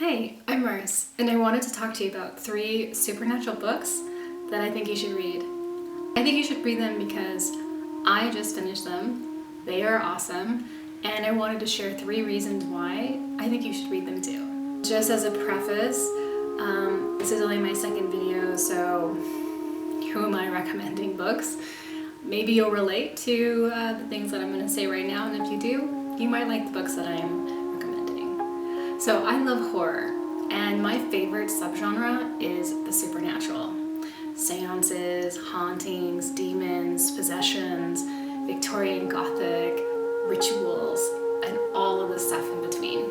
Hey, I'm Mars, and I wanted to talk to you about 3 supernatural books that I think you should read. I think you should read them because I just finished them, they are awesome, and I wanted to share 3 reasons why I think you should read them too. Just as a preface, this is only my 2nd video, so who am I recommending books? Maybe you'll relate to the things that I'm going to say right now, and if you do, you might like the books that I'm So I love horror, and my favorite subgenre is the supernatural. Seances, hauntings, demons, possessions, Victorian Gothic, rituals, and all of the stuff in between.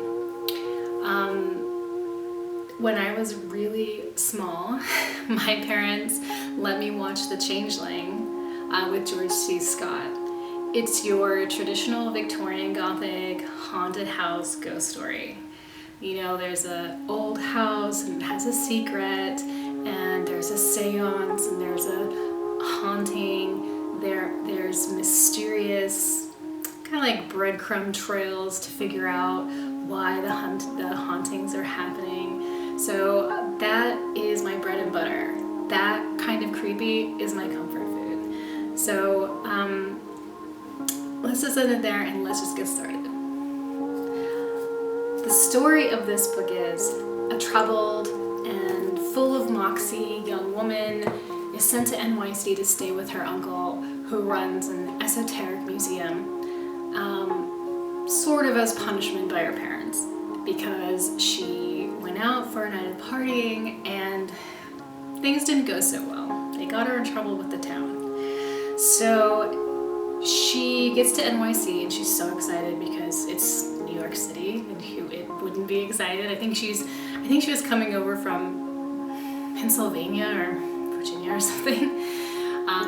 When I was really small, my parents let me watch The Changeling with George C. Scott. It's your traditional Victorian Gothic haunted house ghost story. You know, there's an old house and it has a secret, and there's a seance, and there's a haunting, there's mysterious kind of like breadcrumb trails to figure out why the hauntings are happening. So that is my bread and butter. That kind of creepy is my comfort food. So let's just end it there and let's just get started. The story of this book is a troubled and full of moxie young woman is sent to NYC to stay with her uncle, who runs an esoteric museum, sort of as punishment by her parents, because she went out for a night of partying and things didn't go so well. They got her in trouble with the town. So she gets to NYC and she's so excited because it's New York City, and who it wouldn't be excited. I think she was coming over from Pennsylvania or Virginia or something.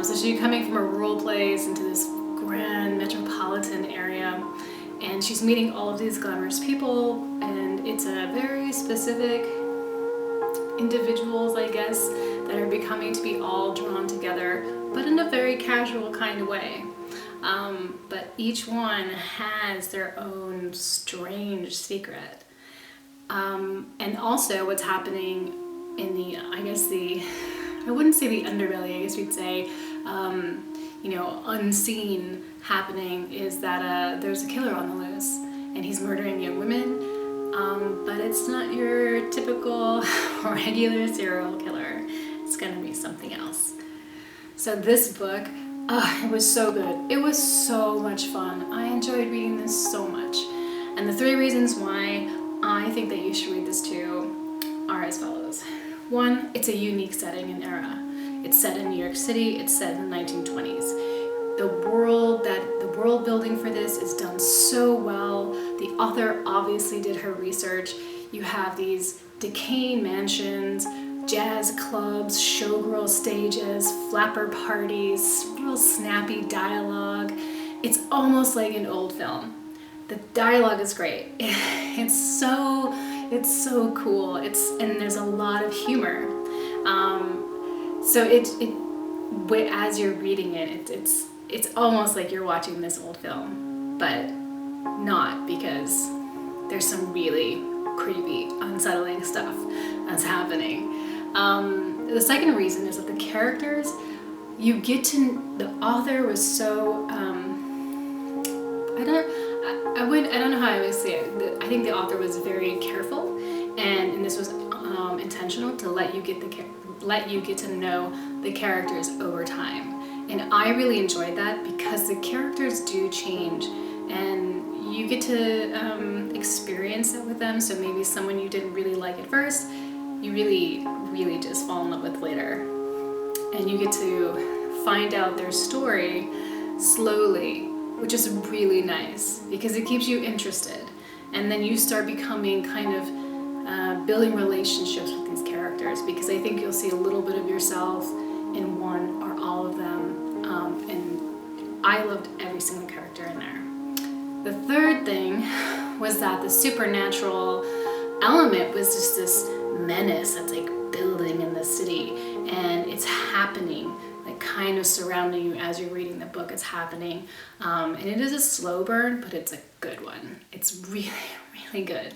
So she's coming from a rural place into this grand metropolitan area, and she's meeting all of these glamorous people, and it's a very specific individuals, I guess, that are becoming to be all drawn together, but in a very casual kind of way. But each one has their own strange secret. And also what's happening in I wouldn't say the underbelly, I guess we'd say, unseen happening is that there's a killer on the loose, and he's murdering young women, but it's not your typical regular serial killer. It's gonna be something else. So this book, it was so good. It was so much fun. I enjoyed reading this so much. And the 3 reasons why I think that you should read this too are as follows. 1, it's a unique setting and era. It's set in New York City. It's set in the 1920s. The world building for this is done so well. The author obviously did her research. You have these decaying mansions, jazz clubs, showgirl stages, flapper parties, real snappy dialogue. It's almost like an old film. The dialogue is great. It's so cool. And there's a lot of humor. So as you're reading it, it's almost like you're watching this old film, but not, because there's some really creepy, unsettling stuff that's happening. The second reason is that the characters, the author was so, I don't know how I would say it. I think the author was very careful, and this was intentional to let you get to know the characters over time. And I really enjoyed that because the characters do change, and you get to experience it with them. So maybe someone you didn't really like at first, you really, really just fall in love with later. And you get to find out their story slowly, which is really nice because it keeps you interested. And then you start becoming kind of building relationships with these characters, because I think you'll see a little bit of yourself in one or all of them. And I loved every single character in there. The third thing was that the supernatural element was just this menace that's like building in the city, and it's happening, like kind of surrounding you as you're reading the book. It's happening, and it is a slow burn, but it's a good one. It's really, really good.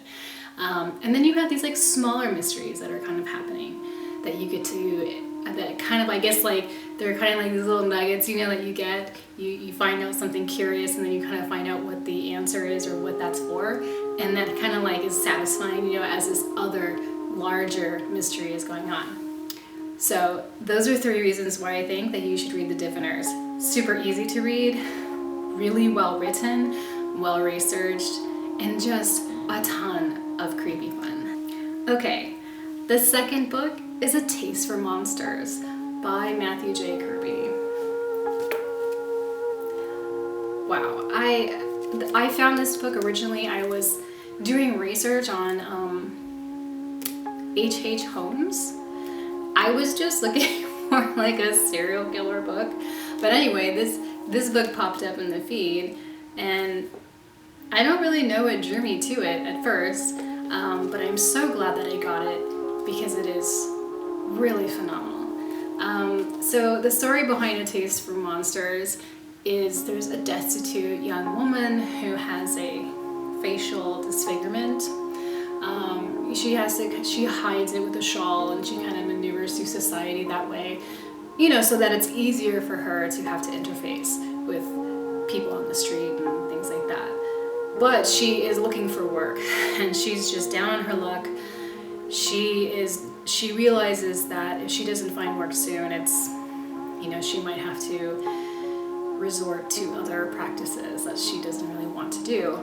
And then you have these like smaller mysteries that are kind of happening that you get to, that kind of, I guess, like they're kind of like these little nuggets, you know, that you get. You find out something curious, and then you kind of find out what the answer is or what that's for, and that kind of like is satisfying, you know, as this other larger mystery is going on. So those are 3 reasons why I think that you should read The Diviners. Super easy to read, really well written, well researched, and just a ton of creepy fun. Okay, the second book is A Taste for Monsters by Matthew J. Kirby. Wow, I found this book originally. I was doing research on H.H. Holmes. I was just looking for like a serial killer book, but anyway, this book popped up in the feed, and I don't really know what drew me to it at first, but I'm so glad that I got it because it is really phenomenal. So the story behind A Taste for Monsters is there's a destitute young woman who has a facial disfigurement. She hides it with a shawl, and she kind of maneuvers through society that way, you know, so that it's easier for her to have to interface with people on the street and things like that. But she is looking for work, and she's just down on her luck. She realizes that if she doesn't find work soon, it's, you know, she might have to resort to other practices that she doesn't really want to do.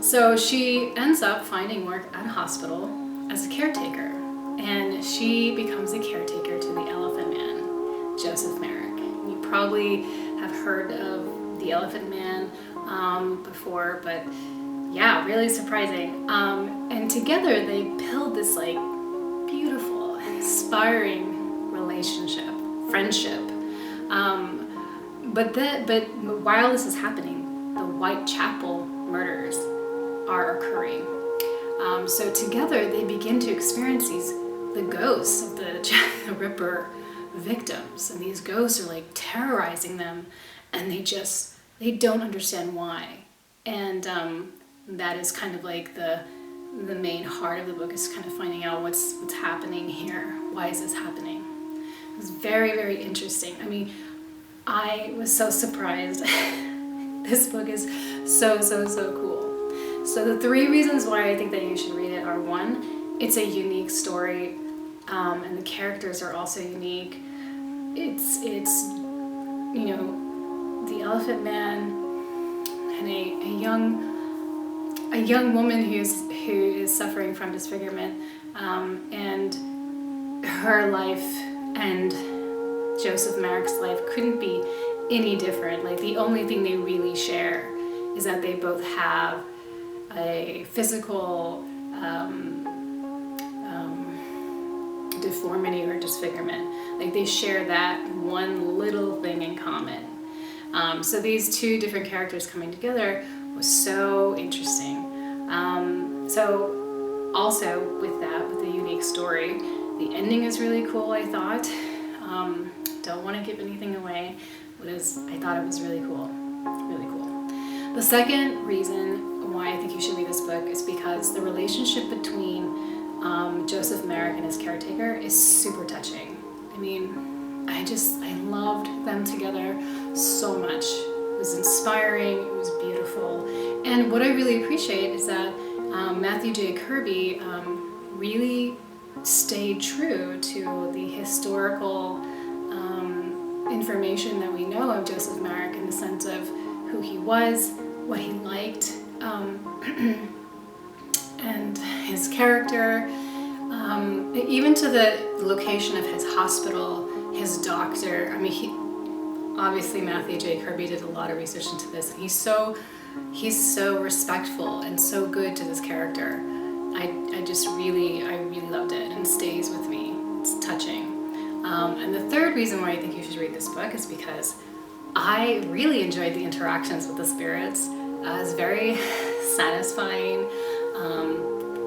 So she ends up finding work at a hospital as a caretaker, and she becomes a caretaker to the Elephant Man, Joseph Merrick. You probably have heard of the Elephant Man before, but yeah, really surprising. And together they build this like beautiful, inspiring relationship, friendship. But while this is happening, the Whitechapel murders are occurring. So together they begin to experience the ghosts of the Jack the Ripper victims, and these ghosts are like terrorizing them, and they don't understand why. And that is kind of like the main heart of the book, is kind of finding out what's happening here. Why is this happening? It's very, very interesting. I mean, I was so surprised. This book is so cool. So the 3 reasons why I think that you should read it are: 1, it's a unique story, and the characters are also unique. It's you know, the Elephant Man and a young woman who is suffering from disfigurement, and her life and Joseph Merrick's life couldn't be any different. Like, the only thing they really share is that they both have a physical deformity or disfigurement. Like, they share that one little thing in common. So these 2 different characters coming together was so interesting. So also with the unique story, the ending is really cool, I thought. Don't want to give anything away, but I thought it was really cool. Really cool. The second reason why I think you should read this book is because the relationship between Joseph Merrick and his caretaker is super touching. I mean, I loved them together so much. It was inspiring, it was beautiful. And what I really appreciate is that Matthew J. Kirby really stayed true to the historical information that we know of Joseph Merrick, in the sense of who he was, what he liked, and his character, even to the location of his hospital, his doctor. I mean, obviously Matthew J. Kirby did a lot of research into this, and he's so respectful and so good to this character. I really loved it, and it stays with me. It's touching. And the third reason why I think you should read this book is because I really enjoyed the interactions with the spirits. It's very satisfying,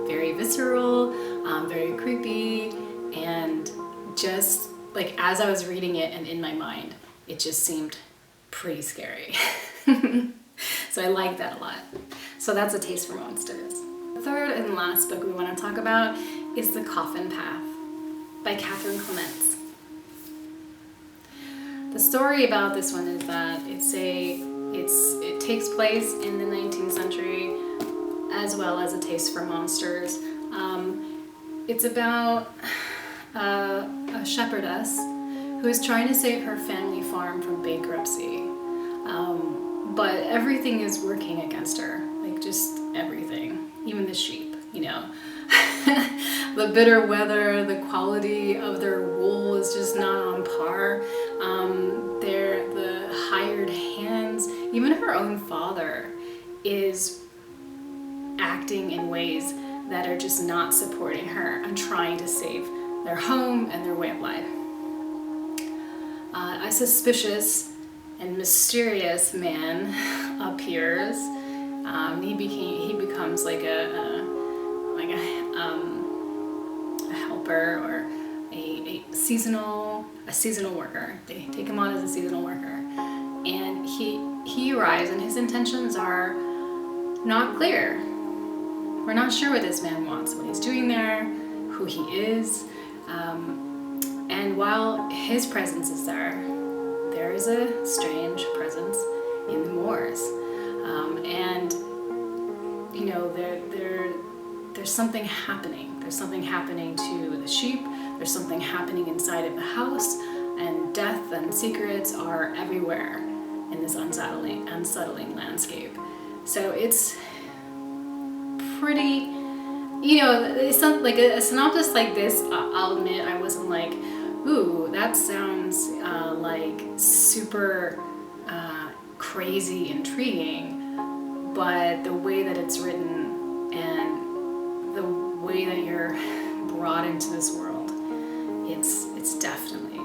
very visceral, very creepy, and just like as I was reading it and in my mind, it just seemed pretty scary. So I like that a lot. So that's A Taste for Monsters. Third and last book we want to talk about is The Coffin Path by Catherine Clements. The story about this one is that it takes place in the 19th century, as well as A Taste for Monsters. It's about a shepherdess who is trying to save her family farm from bankruptcy, but everything is working against her, like just everything, even the sheep, you know. The bitter weather, the quality of their wool is just not on par. The hired hands, even her own father is acting in ways that are just not supporting her and trying to save their home and their way of life. A suspicious and mysterious man appears. He becomes like a helper or a seasonal worker. They take him on as a seasonal worker, and he arrives, and his intentions are not clear. We're not sure what this man wants, what he's doing there, who he is, and while his presence is there, there is a strange presence in the moors, and you know there's something happening. There's something happening to the sheep. There's something happening inside of the house, and death and secrets are everywhere in this unsettling landscape. So it's pretty, you know, it's not like a synopsis like this. I'll admit I wasn't like, ooh, that sounds like super crazy intriguing, but the way that it's written and the way that you're brought into this world, it's definitely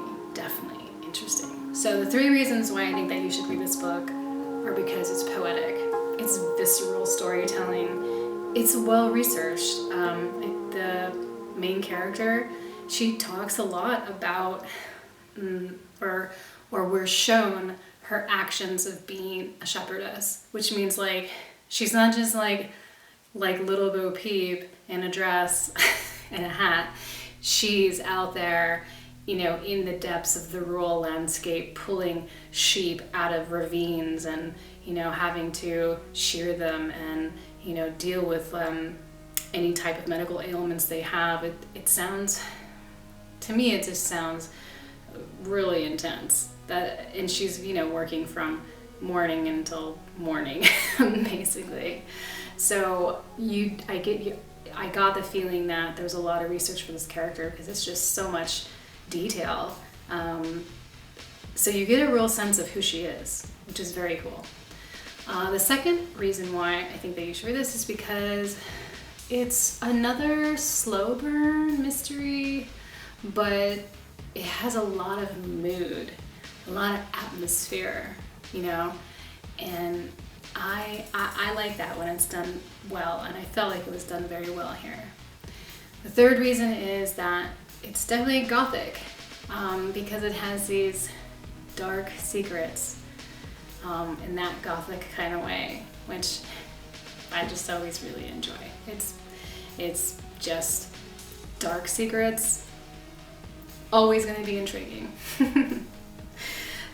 interesting. So the 3 reasons why I think that you should read this book are because it's poetic, it's visceral storytelling, it's well researched. The main character, she talks a lot about, or we're shown her actions of being a shepherdess, which means like she's not just like little Bo Peep in a dress and a hat. She's out there, you know, in the depths of the rural landscape, pulling sheep out of ravines and, you know, having to shear them and, you know, deal with any type of medical ailments they have. It sounds, to me, it just sounds really intense. And she's, you know, working from morning until morning, basically. So I got the feeling that there's a lot of research for this character because it's just so much detail. So you get a real sense of who she is, which is very cool. The second reason why I think that you should read this is because it's another slow burn mystery, but it has a lot of mood, a lot of atmosphere, you know, and I like that when it's done well, and I felt like it was done very well here. The third reason is that it's definitely gothic, because it has these dark secrets in that gothic kind of way, which I just always really enjoy. It's just dark secrets, always going to be intriguing.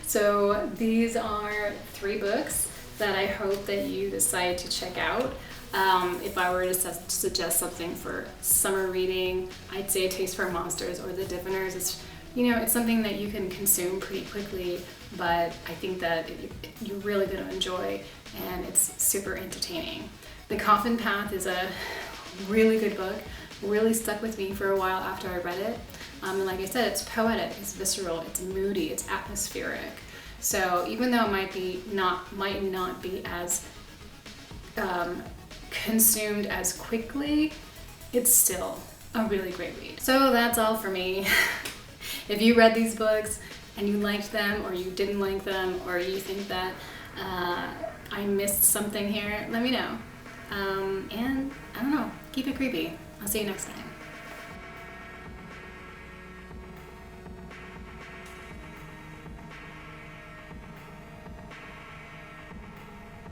So these are 3 books that I hope that you decide to check out. If I were to suggest something for summer reading, I'd say A Taste for Monsters or The Diviners. It's, you know, it's something that you can consume pretty quickly, but I think that you're really going to enjoy, and it's super entertaining. The Coffin Path is a really good book, really stuck with me for a while after I read it. And like I said, it's poetic, it's visceral, it's moody, it's atmospheric. So even though it might not be as consumed as quickly, it's still a really great read. So that's all for me. If you read these books and you liked them, or you didn't like them, or you think that I missed something here, let me know. And I don't know, keep it creepy. I'll see you next time.